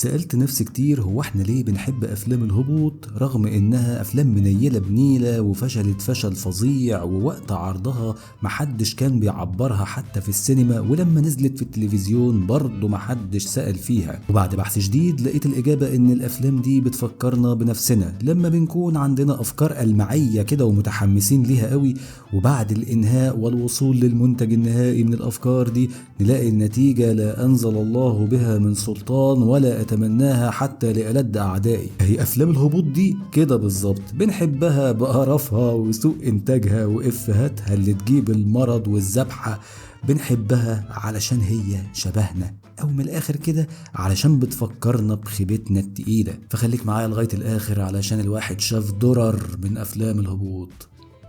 سألت نفسي كتير، هو احنا ليه بنحب افلام الهبوط رغم انها افلام منيلة بنيلة وفشلت فشل فظيع، ووقت عرضها محدش كان بيعبرها حتى في السينما، ولما نزلت في التلفزيون برضه محدش سأل فيها. وبعد بحث شديد لقيت الإجابة ان الافلام دي بتفكرنا بنفسنا لما بنكون عندنا افكار ألمعية كده ومتحمسين ليها قوي، وبعد الانهاء والوصول للمنتج النهائي من الافكار دي نلاقي النتيجة لا انزل الله بها من سلطان ولا اتمناها حتى لألد اعدائي. هي افلام الهبوط دي كده بالظبط، بنحبها بقرفها وسوء انتاجها وافهاتها اللي تجيب المرض والذبحة. بنحبها علشان هي شبهنا، او من الاخر كده علشان بتفكرنا بخيبتنا التقيلة. فخليك معايا لغاية الاخر علشان الواحد شاف درر من افلام الهبوط.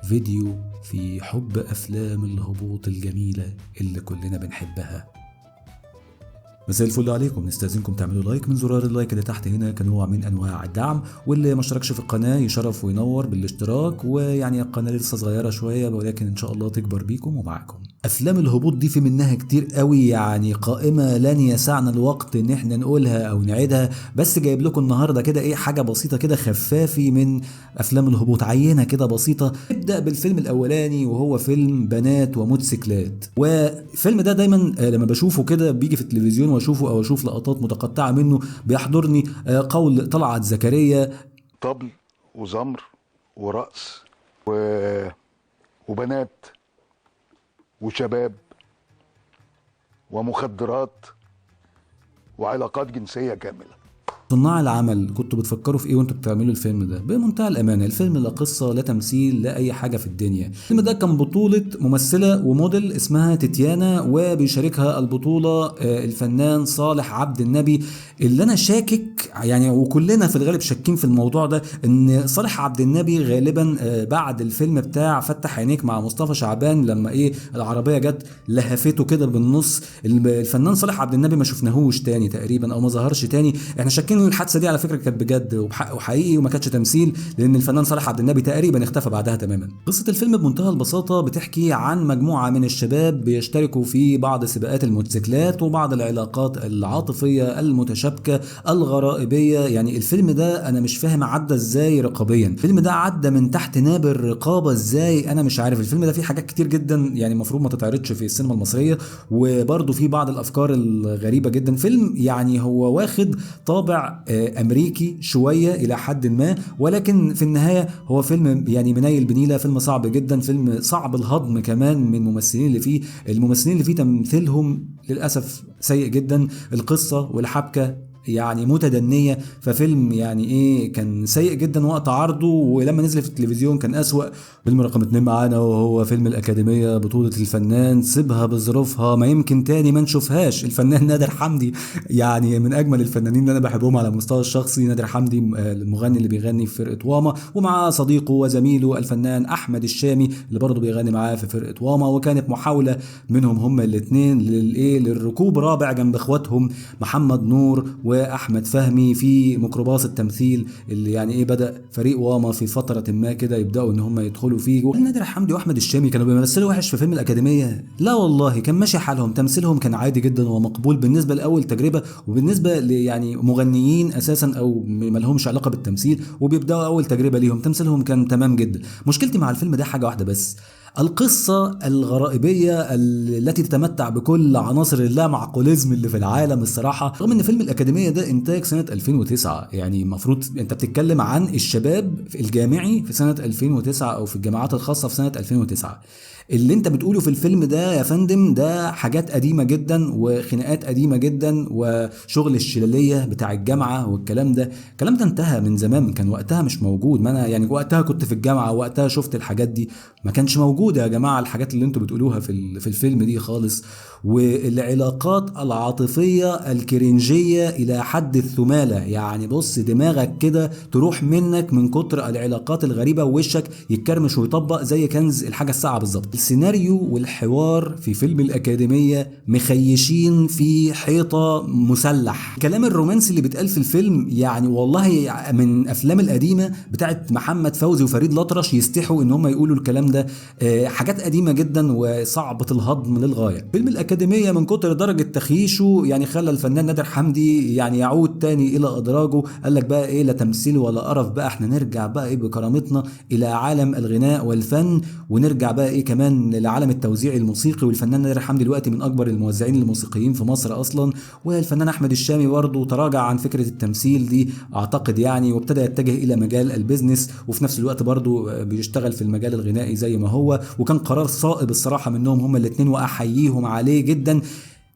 فيديو في حب افلام الهبوط الجميلة اللي كلنا بنحبها. مساء الفل عليكم، نستاذنكم تعملوا لايك من زرار اللايك اللي تحت هنا كنوع من انواع الدعم، واللي ما اشتركش في القناه يشرف وينور بالاشتراك. ويعني القناه لسه صغيره شويه ولكن ان شاء الله تكبر بيكم ومعاكم. افلام الهبوط دي في منها كتير قوي، يعني قائمه لن يسعنا الوقت ان احنا نقولها او نعيدها، بس جايب لكم النهارده كده ايه حاجه بسيطه كده خفافي من افلام الهبوط، عينه كده بسيطه. نبدا بالفيلم الاولاني وهو فيلم بنات وموتوسيكلات. والفيلم ده دايما لما بشوفه كده بيجي في التلفزيون واشوفه او اشوف لقطات متقطعه منه بيحضرني قول طلعت زكريا: طبل وزمر ورقص وبنات وشباب ومخدرات وعلاقات جنسية كاملة. صناع العمل كنتوا بتفكروا في ايه وانتوا بتعملوا الفيلم ده؟ بمنتهى الامانه الفيلم لا قصه لا تمثيل لا اي حاجه في الدنيا. الفيلم ده كان بطوله ممثله وموديل اسمها تيتيانا، وبيشاركها البطوله الفنان صالح عبد النبي. اللي انا شاكك يعني، وكلنا في الغالب شاكين في الموضوع ده، ان صالح عبد النبي غالبا بعد الفيلم بتاع فتح عينيك مع مصطفى شعبان لما ايه العربيه جت لهفته كده بالنص، الفنان صالح عبد النبي ما شفناهوش تاني تقريبا او ما ظهرش تاني. احنا شاكين الحادثه دي على فكره كانت بجد وحقيقي وما كانتش تمثيل، لان الفنان صالح عبد النبي تقريبا اختفى بعدها تماما. قصه الفيلم بمنتهى البساطه بتحكي عن مجموعه من الشباب بيشتركوا في بعض سباقات الموتوسيكلات وبعض العلاقات العاطفيه المتشابكه الغرائبيه. يعني الفيلم ده انا مش فاهم عدى ازاي رقابيا، الفيلم ده عدى من تحت ناب الرقابه ازاي انا مش عارف. الفيلم ده فيه حاجات كتير جدا يعني المفروض ما تتعرضش في السينما المصريه، وبرضه فيه بعض الافكار الغريبه جدا. فيلم يعني هو واخد طابع امريكي شويه الى حد ما، ولكن في النهايه هو فيلم يعني منيل بنيله، فيلم صعب جدا، فيلم صعب الهضم كمان من الممثلين اللي فيه. الممثلين اللي فيه تمثيلهم للاسف سيء جدا، القصه والحبكه يعني متدنية. ففيلم يعني ايه كان سيء جدا وقت عرضه، ولما نزل في التلفزيون كان أسوأ. فيلم رقم 2 معانا وهو فيلم الأكاديمية بطولة الفنان سيبها بظروفها ما يمكن تاني ما نشوفهاش، الفنان نادر حمدي. يعني من أجمل الفنانين اللي أنا بحبهم على المستوى الشخصي نادر حمدي، المغني اللي بيغني في فرقة واما، ومع صديقه وزميله الفنان أحمد الشامي اللي برضه بيغني معاه في فرقة واما. وكانت محاولة منهم هما الاثنين للركوب رابع جنب اخواتهم محمد نور واحمد فهمي في ميكروباص التمثيل، اللي يعني ايه بدا فريق واما في فتره ما كده يبداوا ان هم يدخلوا فيه. هل نادر حمدي واحمد الشامي كانوا بيمثلوا وحش في فيلم الاكاديميه؟ لا والله، كان ماشي حالهم، تمثيلهم كان عادي جدا ومقبول بالنسبه لاول تجربه، وبالنسبه يعني مغنيين اساسا او ما لهمش علاقه بالتمثيل وبيبداوا اول تجربه ليهم، تمثيلهم كان تمام جدا. مشكلتي مع الفيلم ده حاجه واحده بس، القصة الغرائبية التي تتمتع بكل عناصر اللامعقوليزم اللي في العالم الصراحة. رغم ان فيلم الأكاديمية ده إنتاج سنة 2009، يعني المفروض أنت بتتكلم عن الشباب في الجامعي في سنة 2009 أو في الجامعات الخاصة في سنة 2009. اللي انت بتقوله في الفيلم ده يا فندم ده حاجات قديمة جدا وخناقات قديمة جدا وشغل الشلالية بتاع الجامعة والكلام ده. الكلام ده انتهى من زمان، كان وقتها مش موجود. ما انا يعني وقتها كنت في الجامعة، وقتها شفت الحاجات دي، ما كانش موجود يا جماعة الحاجات اللي انتوا بتقولوها في الفيلم دي خالص. والعلاقات العاطفية الكرنجية إلى حد الثمالة، يعني بص دماغك كده تروح منك من كتر العلاقات الغريبة، ووشك يتكرمش ويطبق زي كنز الحاجة الساعة بالظبط. السيناريو والحوار في فيلم الأكاديمية مخيشين في حيطة مسلح. الكلام الرومانسي اللي بيتقال في الفيلم يعني والله من أفلام القديمة بتاعت محمد فوزي وفريد الأطرش يستحوا ان هم يقولوا الكلام ده. حاجات قديمة جدا وصعبة الهضم للغاية. فيلم الأكاديمية من كتر درجة تخييشه يعني خلى الفنان نادر حمدي يعني يعود تاني إلى أدراجه. قال لك بقى إيه، لا تمثيل ولا قرف بقى، احنا نرجع بقى إيه بكرامتنا إلى عالم الغناء والفن، ونرجع بقى إيه كمان لعالم التوزيع الموسيقي. والفنان نادر حمدي دلوقتي من أكبر الموزعين الموسيقيين في مصر أصلا. والفنان أحمد الشامي برضه تراجع عن فكرة التمثيل دي أعتقد يعني، وابتدى يتجه إلى مجال البيزنس، وفي نفس الوقت برضه بيشتغل في المجال الغنائي زي ما هو. وكان قرار صائب الصراحة منهم هما الاتنين، وأحييهم عليه جدا.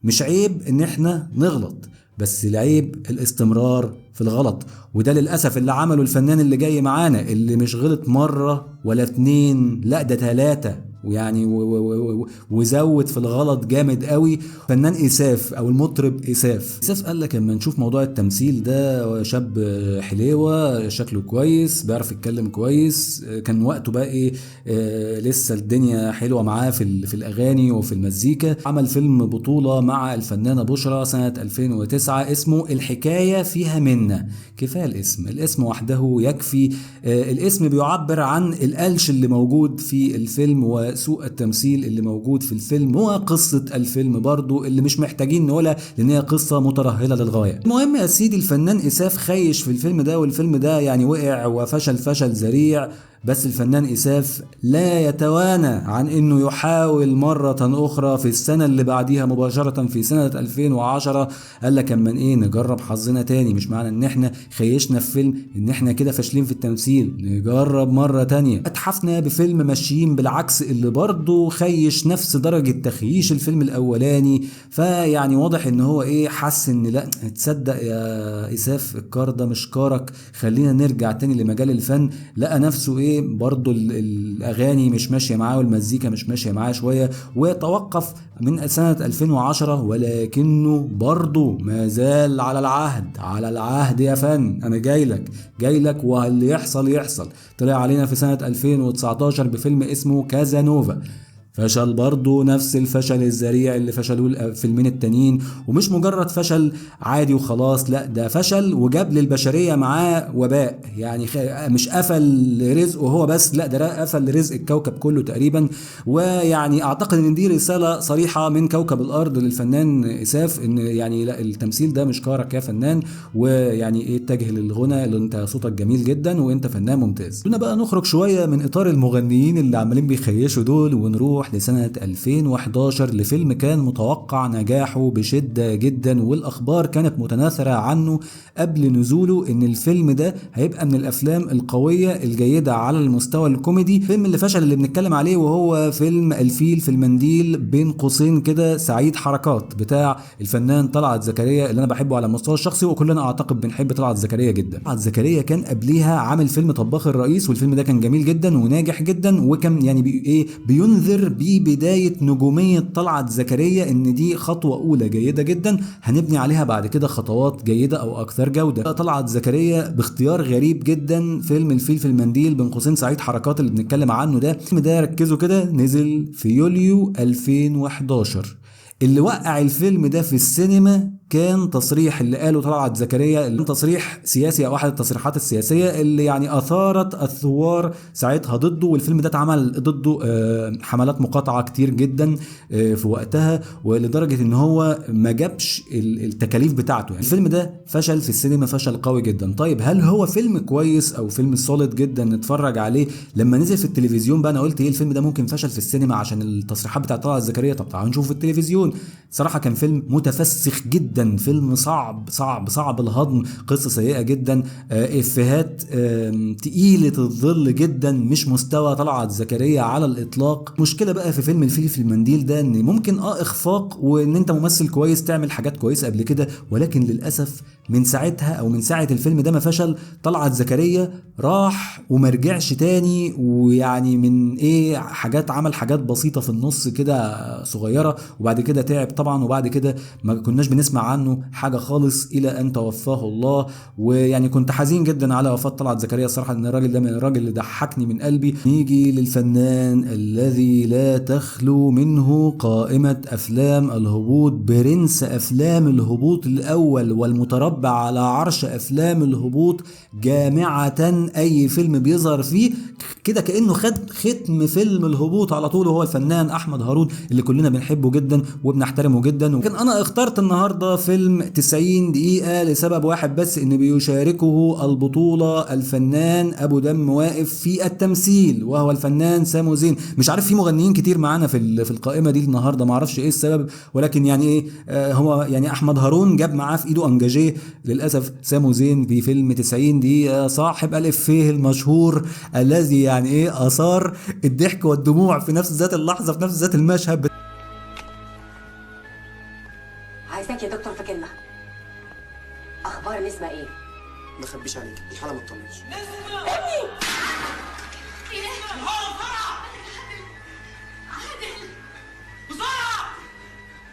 مش عيب ان احنا نغلط، بس العيب الاستمرار في الغلط. وده للأسف اللي عمله الفنان اللي جاي معانا، اللي مش غلط مرة ولا اتنين، لا ده 3 ويعني وزود في الغلط جامد قوي. فنان إساف او المطرب إساف قال لك اما نشوف موضوع التمثيل ده، شاب حليوة شكله كويس بيعرف يتكلم كويس، كان وقته بقى ايه لسه الدنيا حلوة معاه في الأغاني وفي المزيكا. عمل فيلم بطولة مع الفنانة بشرى سنة 2009 اسمه الحكاية فيها منا. كفاية الاسم وحده يكفي. الاسم بيعبر عن القلش اللي موجود في الفيلم وسوء التمثيل اللي موجود في الفيلم، وقصة الفيلم برضو اللي مش محتاجين نقولها لان هي قصة مترهلة للغاية. المهم يا سيدي، الفنان إساف خيش في الفيلم ده، والفيلم ده يعني وقع وفشل فشل ذريع. بس الفنان إساف لا يتوانى عن انه يحاول مرة اخرى في السنة اللي بعديها مباشرة في سنة 2010. قال لك اما ايه نجرب حظنا تاني، مش معنى ان احنا خيشنا في فيلم ان احنا كده فاشلين في التمثيل، نجرب مرة تانية. اتحفنا بفيلم ماشيين بالعكس اللي برضه خيش نفس درجة تخييش الفيلم الاولاني. فيعني واضح ان هو ايه حس ان لا تصدق يا إساف الكار ده مش كارك، خلينا نرجع تاني لمجال الفن. لقى نفسه ايه برضو الاغاني مش ماشيه معاه والمزيكا مش ماشيه معاه شويه، وتوقف من سنه 2010. ولكنه برضو ما زال على العهد يا فن، انا جاي لك واللي يحصل. طلع علينا في سنه 2019 بفيلم اسمه كازانوفا، فشل برضه نفس الفشل الذريع اللي فشلوه الفيلمين التانيين. ومش مجرد فشل عادي وخلاص، لا ده فشل وجاب للبشرية معاه وباء. يعني مش قفل رزقه هو بس، لا ده قفل رزق الكوكب كله تقريبا. ويعني اعتقد ان دي رسالة صريحة من كوكب الارض للفنان إساف، ان يعني لا التمثيل ده مش كارك يا فنان، ويعني ايه اتجه للغنى اللي انت صوتك جميل جدا وانت فنان ممتاز. قلنا بقى نخرج شوية من اطار المغنيين اللي عمالين بيخيشوا دول، ونروح لسنة 2011 لفيلم كان متوقع نجاحه بشدة جدا، والأخبار كانت متناثرة عنه قبل نزوله إن الفيلم ده هيبقى من الأفلام القوية الجيدة على المستوى الكوميدي. الفيلم اللي فشل اللي بنتكلم عليه وهو فيلم الفيل في المنديل، بين قوسين كده سعيد حركات، بتاع الفنان طلعت زكريا اللي أنا بحبه على المستوى الشخصي، وكلنا أعتقد بنحب طلعت زكريا جدا. طلعت زكريا كان قبليها عامل فيلم طباخ الرئيس، والفيلم ده كان جميل جدا وناجح جدا، وكان يعني بينذر ببداية نجومية طلعت زكريا ان دي خطوة اولى جيدة جدا هنبني عليها بعد كده خطوات جيدة او اكثر جودة. طلعت زكريا باختيار غريب جدا فيلم الفيل في المنديل بين قوسين سعيد حركات اللي بنتكلم عنه ده. الفيلم ده ركزوا كده نزل في يوليو 2011. اللي وقع الفيلم ده في السينما كان تصريح اللي قاله طلعت زكريا، اللي تصريح سياسي او احد التصريحات السياسيه اللي يعني اثارت الثوار ساعتها ضده. والفيلم ده اتعمل ضده حملات مقاطعه كتير جدا في وقتها، ولدرجه ان هو ما جابش التكاليف بتاعته. يعني الفيلم ده فشل في السينما فشل قوي جدا. طيب هل هو فيلم كويس او فيلم سوليد جدا نتفرج عليه؟ لما نزل في التلفزيون بقى انا قلت ايه الفيلم ده ممكن فشل في السينما عشان التصريحات بتاعت طلعت زكريا. طب تعالوا نشوف في التلفزيون. صراحه كان فيلم متفسخ جدا، فيلم صعب الهضم، قصة سيئة جدا، افيهات تقيلة الظل جدا، مش مستوى طلعت زكريا على الاطلاق. مشكلة بقى في فيلم الفيل في المنديل ده ان ممكن اخفاق، وان انت ممثل كويس تعمل حاجات كويسة قبل كده، ولكن للأسف من ساعتها او من ساعة الفيلم ده ما فشل طلعت زكريا راح ومرجعش تاني. ويعني من ايه عمل حاجات بسيطة في النص كده صغيرة، وبعد كده تعب طبعا، وبعد كده ما كناش بنسمع عنه حاجه خالص الى ان توفاه الله. ويعني كنت حزين جدا على وفاه طلعت زكريا الصراحه، ان الراجل ده من الراجل اللي ضحكني من قلبي. نيجي للفنان الذي لا تخلو منه قائمه افلام الهبوط، برنس افلام الهبوط الاول والمتربع على عرش افلام الهبوط جامعه. اي فيلم بيظهر فيه كده كانه خد ختم فيلم الهبوط على طول، وهو الفنان احمد هارون اللي كلنا بنحبه جدا وبنحترمه جدا. لكن انا اخترت النهارده فيلم 90 دقيقه لسبب واحد بس، ان بيشاركه البطوله الفنان ابو دم واقف في التمثيل، وهو الفنان سامو زين. مش عارف في مغنيين كتير معانا في القائمه دي النهارده، ما اعرفش ايه السبب، ولكن يعني ايه هو يعني احمد هارون جاب معاه في ايده انجاجيه. للاسف سامو زين في فيلم 90 دقيقه صاحب الافيه المشهور الذي يعني ايه اثار الضحك والدموع في نفس ذات اللحظه في نفس ذات المشهد. عايزاك يا دكتور في كلمة. أخبار نسمة إيه؟ ما اخبيش عليك، الحاله ما تطمنش.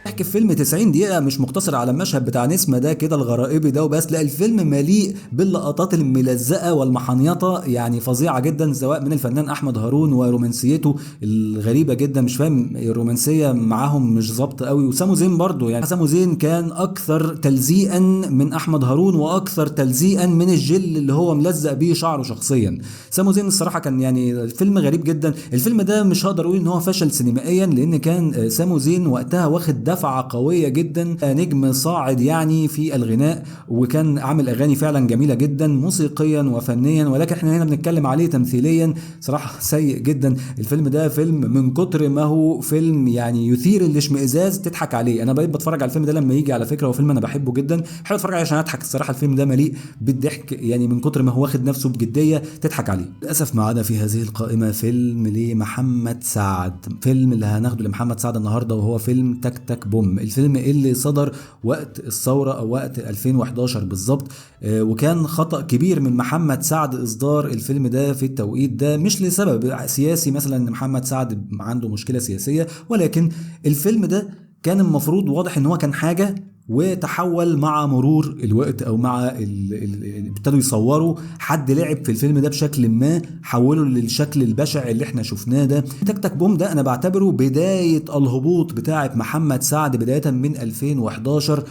احكي في فيلم 90 دقيقة مش مقتصر على المشهد بتاع نسمة ده كده الغرائبي ده وبس، لا الفيلم مليء باللقطات الملزقة والمحنيطة يعني فظيعة جدا، سواء من الفنان احمد هارون ورومانسيته الغريبة جدا، مش فاهم الرومانسية معاهم مش ظابطة قوي. وسامو زين برضو، يعني سامو زين كان اكثر تلزيقا من احمد هارون واكثر تلزيقا من الجل اللي هو ملزق بيه شعره شخصيا. سامو زين الصراحة كان يعني فيلم غريب جدا. الفيلم ده مش هقدر اقول ان هو فشل سينمائيا، لان كان سامو زين وقتها واخد دفعة قوية جدا، نجم صاعد يعني في الغناء، وكان عامل اغاني فعلا جميلة جدا موسيقيا وفنيا، ولكن احنا هنا بنتكلم عليه تمثيليا صراحة سيء جدا. الفيلم ده فيلم من كتر ما هو فيلم يعني يثير الاشمئزاز تضحك عليه. انا بقيت بتفرج على الفيلم ده لما يجي، على فكرة هو فيلم انا بحبه جدا، بحب اتفرج عليه عشان اضحك الصراحة. الفيلم ده مليء بالضحك يعني من كتر ما هو واخد نفسه بجدية تضحك عليه. للاسف ما عدا في هذه القائمة فيلم لمحمد سعد، فيلم اللي هناخده لمحمد سعد النهارده وهو فيلم تك تك بوم، الفيلم اللي صدر وقت الثورة او وقت 2011 بالظبط. وكان خطأ كبير من محمد سعد اصدار الفيلم ده في التوقيت ده، مش لسبب سياسي مثلا ان محمد سعد عنده مشكلة سياسية، ولكن الفيلم ده كان المفروض واضح ان هو كان حاجة وتحول مع مرور الوقت او مع ابتدوا يصوروا حد لعب في الفيلم ده بشكل ما، حولوا للشكل البشع اللي احنا شفناه ده. تك تك بوم ده انا بعتبره بداية الهبوط بتاعة محمد سعد بداية من 2011.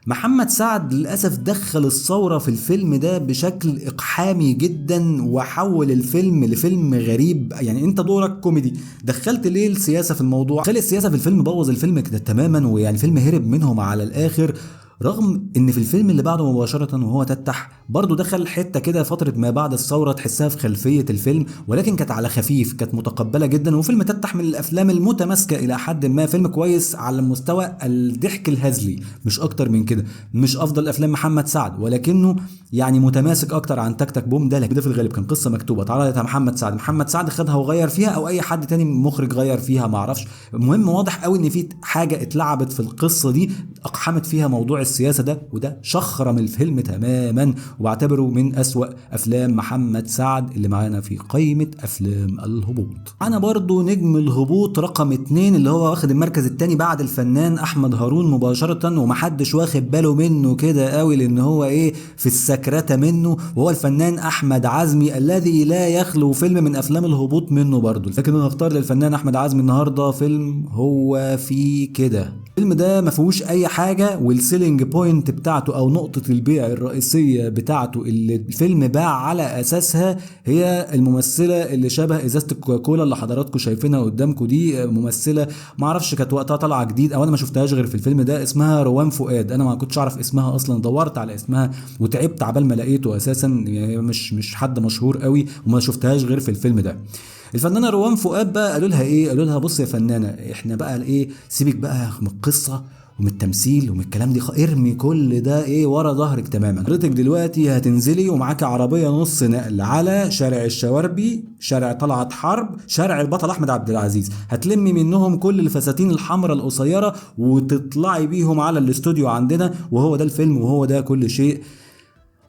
محمد سعد للأسف دخل الثورة في الفيلم ده بشكل إقحامي جدا، وحول الفيلم لفيلم غريب. يعني انت دورك كوميدي، دخلت ليه السياسة في الموضوع؟ خلي السياسة في الفيلم، بوظ الفيلم كده تماما، ويعني فيلم هرب منهم على الآخر. رغم ان في الفيلم اللي بعده مباشرة وهو تتح برضو دخل حتة كده فترة ما بعد الثورة تحسها في خلفية الفيلم، ولكن كانت على خفيف، كانت متقبلة جدا. وفيلم تتح من الافلام المتماسكة الى حد ما، فيلم كويس على مستوى الضحك الهزلي مش اكتر من كده. مش افضل افلام محمد سعد، ولكنه يعني متماسك اكتر عن تك تك بوم ده. لكن ده في الغالب كان قصة مكتوبة اتعرضت على محمد سعد خدها وغير فيها، او اي حد تاني مخرج غير فيها ما اعرفش. المهم واضح قوي ان في حاجة اتلعبت في القصة دي اقحمت فيها موضوع السياسة ده، وده شخرم الفيلم تماما، وبعتبره من أسوأ أفلام محمد سعد اللي معانا في قائمة أفلام الهبوط. أنا برضو نجم الهبوط رقم 2 اللي هو واخد المركز الثاني بعد الفنان أحمد هارون مباشرة، ومحدش واخد باله منه كده قوي لأن هو إيه في السكرتة منه، وهو الفنان أحمد عزمي الذي لا يخلو فيلم من أفلام الهبوط منه برضو. لكن أنا هختار للفنان أحمد عزمي النهاردة فيلم هو في كده. الفيلم ده ما فيهوش أي حاجة، والسيلينج بوينت بتاعته او نقطة البيع الرئيسية بتاعته اللي الفيلم باع على اساسها هي الممثلة اللي شبه ازازة الكوكاكولا اللي حضراتكم شايفينها قدامكم دي. ممثلة ما اعرفش كانت وقتها طالعة جديد او انا ما شفتهاش غير في الفيلم ده، اسمها روان فؤاد. انا ما كنتش اعرف اسمها اصلا، دورت على اسمها وتعبت عبال ما لقيته اساسا، يعني مش حد مشهور قوي وما شفتهاش غير في الفيلم ده. الفنانه روان فؤاد بقى قالوا لها ايه؟ قالوا لها بص يا فنانه، احنا بقى ايه، سيبك بقى من القصه ومن التمثيل ومن الكلام دي، ارمي كل ده ايه ورا ظهرك تماما. حضرتك دلوقتي هتنزلي ومعاكي عربيه نص نقل على شارع الشواربي، شارع طلعت حرب، شارع البطل احمد عبد العزيز، هتلمي منهم كل الفساتين الحمراء القصيره وتطلعي بيهم على الاستوديو عندنا، وهو ده الفيلم وهو ده كل شيء.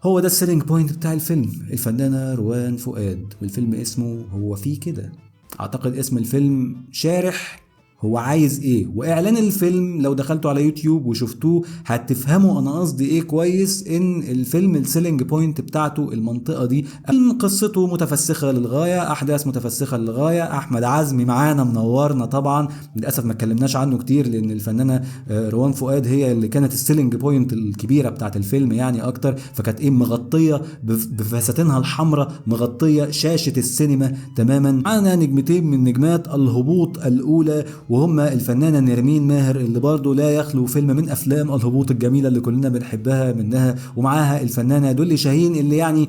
هو ده السيلينج بوينت بتاع الفيلم، الفنانة روان فؤاد، والفيلم اسمه هو في كده. اعتقد اسم الفيلم شارح هو عايز ايه. واعلان الفيلم لو دخلتوا على يوتيوب وشفتوه هتفهموا انا قصدي ايه كويس. ان الفيلم السيلينج بوينت بتاعته المنطقه دي، قصته متفسخه للغايه، احداث متفسخه للغايه، احمد عزمي معانا منورنا طبعا. للاسف ما اتكلمناش عنه كتير لان الفنانه روان فؤاد هي اللي كانت السيلينج بوينت الكبيره بتاعت الفيلم يعني اكتر، فكانت ايه مغطيه بفساتينها الحمراء، مغطيه شاشه السينما تماما. معانا نجمتين من نجمات الهبوط الاولى وهما الفنانه نرمين ماهر اللي برضه لا يخلو فيلم من افلام الهبوط الجميله اللي كلنا بنحبها منها، ومعاها الفنانه دولي شاهين اللي يعني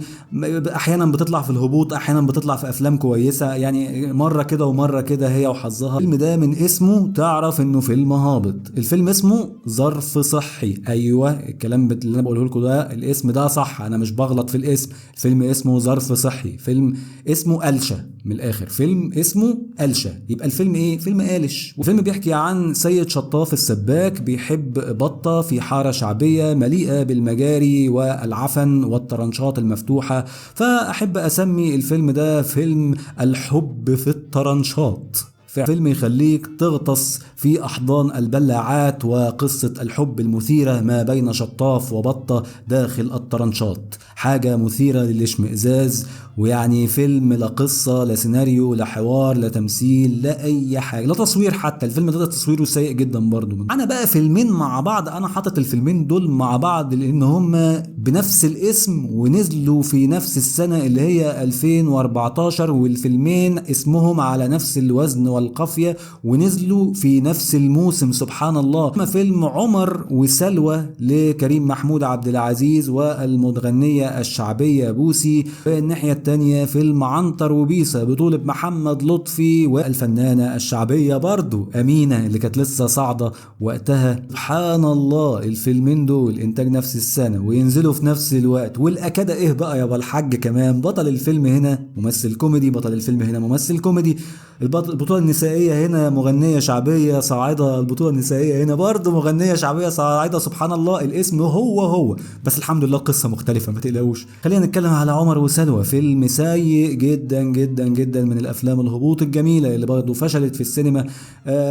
احيانا بتطلع في الهبوط، احيانا بتطلع في افلام كويسه، يعني مره كده ومره كده هي وحظها. الفيلم ده من اسمه تعرف انه فيلم هابط. الفيلم اسمه ظرف صحي. ايوه الكلام اللي انا بقوله لكم ده الاسم ده صح، انا مش بغلط في الاسم. الفيلم اسمه ظرف صحي، فيلم اسمه قلشه من الاخر، فيلم اسمه قلشه. يبقى الفيلم ايه؟ فيلم قالش. وفيلم بيحكي عن سيد شطاف السباك بيحب بطه في حاره شعبيه مليئه بالمجاري والعفن والطرنشات المفتوحه، فاحب اسمي الفيلم ده فيلم الحب في الطرنشات. فيلم يخليك تغطس في أحضان البلاعات وقصة الحب المثيرة ما بين شطاف وبطة داخل الطرنشات، حاجة مثيرة للاشمئزاز. ويعني فيلم لا قصة لا سيناريو لا حوار لا تمثيل لا أي حاجة، لا تصوير حتى. الفيلم ده تصويره سيء جدا برضو. أنا بقى فيلمين مع بعض، أنا حاطط الفيلمين دول مع بعض لأن هما بنفس الاسم ونزلوا في نفس السنة اللي هي 2014، والفيلمين اسمهم على نفس الوزن والقافية ونزلوا في نفس الموسم سبحان الله. اما فيلم عمر وسلوى لكريم محمود عبد العزيز والمغنية الشعبية بوسي، والناحية التانية فيلم عنتر وبيسة بطولة محمد لطفي والفنانة الشعبية برضو أمينة اللي كانت لسه صاعدة وقتها. سبحان الله الفيلمين دول انتاج نفس السنة وينزلوا في نفس الوقت. والأكادة ايه بقى يا بالحاج كمان، بطل الفيلم هنا ممثل كوميدي، بطل الفيلم هنا ممثل كوميدي، البطولة النسائية هنا مغنية شعبية صاعدة، البطولة النسائية هنا برضه مغنية شعبية صاعدة. سبحان الله الاسم هو بس الحمد لله القصة مختلفة ما تقلقوش. خلينا نتكلم على عمر وسلوى، فيلم سيء جدا جدا جدا من الافلام الهبوط الجميلة اللي برضه فشلت في السينما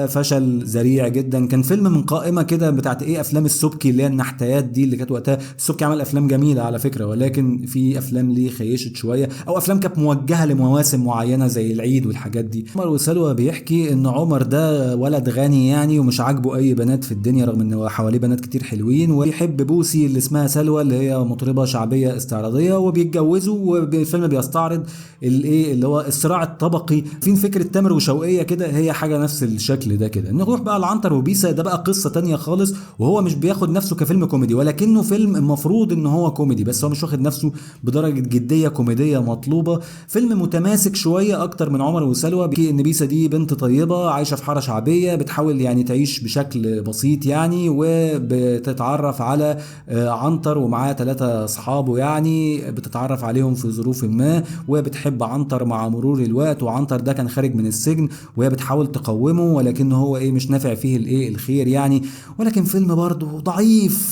فشل ذريع جدا. كان فيلم من قائمة كده بتاعت ايه افلام السبكي اللي هي النحتيات دي اللي كانت وقتها. السبكي عمل افلام جميلة على فكرة، ولكن في افلام ليه خيشت شوية او افلام كانت موجهة لمواسم معينة زي العيد والحاجات دي. عمر وسلوى بيحكي ان عمر ده ولد غني يعني ومش عاجبه اي بنات في الدنيا رغم ان حواليه بنات كتير حلوين، ويحب بوسي اللي اسمها سلوى اللي هي مطربة شعبية استعراضية، وبيتجوزوا. والفيلم بيستعرض الايه اللي هو الصراع الطبقي في فكرة تامر وشوقية كده، هي حاجة نفس الشكل ده كده. نروح بقى لعنتر وبيسة، ده بقى قصة تانية خالص، وهو مش بياخد نفسه كفيلم كوميدي ولكنه فيلم المفروض ان هو كوميدي، بس هو مش واخد نفسه بدرجة جدية كوميدية مطلوبة. فيلم متماسك شوية اكتر من عمر وسلوى. بيحكي ان بيسة دي بنت طيبة عايشة في حارة شعبية بتحاول يعني تعيش بشكل بسيط يعني، وبتتعرف على عنتر ومعاه 3 اصحابه يعني، بتتعرف عليهم في ظروف ما، وبتحب عنتر مع مرور الوقت. وعنتر ده كان خارج من السجن وهي بتحاول تقومه ولكن هو ايه مش نافع فيه الايه الخير يعني. ولكن فيلم برضه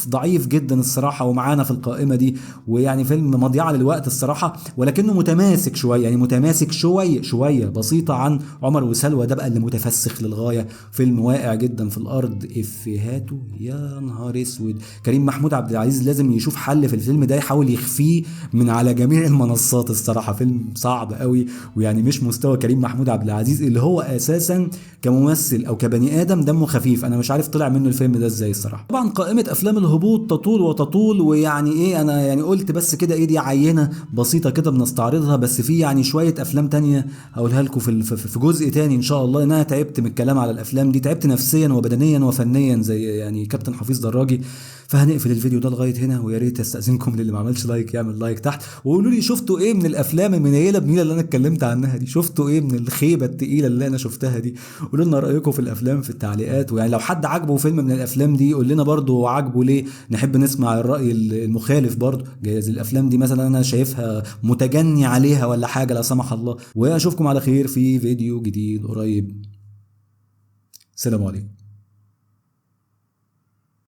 ضعيف جدا الصراحة ومعانا في القائمة دي، ويعني فيلم مضيعة للوقت الصراحة، ولكنه متماسك شوية يعني متماسك شوية بسيطة عن عمر وسلوى ده بقى اللي متفسخ للغاية. فيلم واقع جدا في الارض افيهاته يا نهار اسود. كريم محمود عبد العزيز لازم يشوف حل في الفيلم ده يحاول يخفيه من على جميع المنصات الصراحة. فيلم صعب قوي ويعني مش مستوى كريم محمود عبد العزيز اللي هو اساسا كممثل او كبني ادم دمه خفيف. انا مش عارف طلع منه الفيلم ده ازاي الصراحة. طبعا قائمة افلام الهبوط تطول ويعني ايه انا يعني قلت بس كده ايه دي عينة بسيطة كده بنستعرضها، بس في يعني شوية افلام تانية هقولها لكم في جزء تاني ان شاء الله. انا تعبت من الكلام على الافلام دي، تعبت نفسيا وبدنيا وفنيا زي يعني كابتن حفيظ دراجي. فهنقفل الفيديو ده لغايه هنا، ويا ريت استاذنكم للي ما عملش لايك يعمل لايك تحت، وقولوا لي شفتوا ايه من الافلام المنيله بنيله اللي انا اتكلمت عنها دي، شفتوا ايه من الخيبه التقيله اللي انا شفتها دي. قولوا لنا رايكم في الافلام في التعليقات، ويعني لو حد عجبه فيلم من الافلام دي قول لنا برده عجبه ليه، نحب نسمع الراي المخالف برده. جايز الافلام دي مثلا انا شايفها متجني عليها ولا حاجه لا سمح الله. واشوفكم على خير في فيديو جديد قريب. السلام عليكم.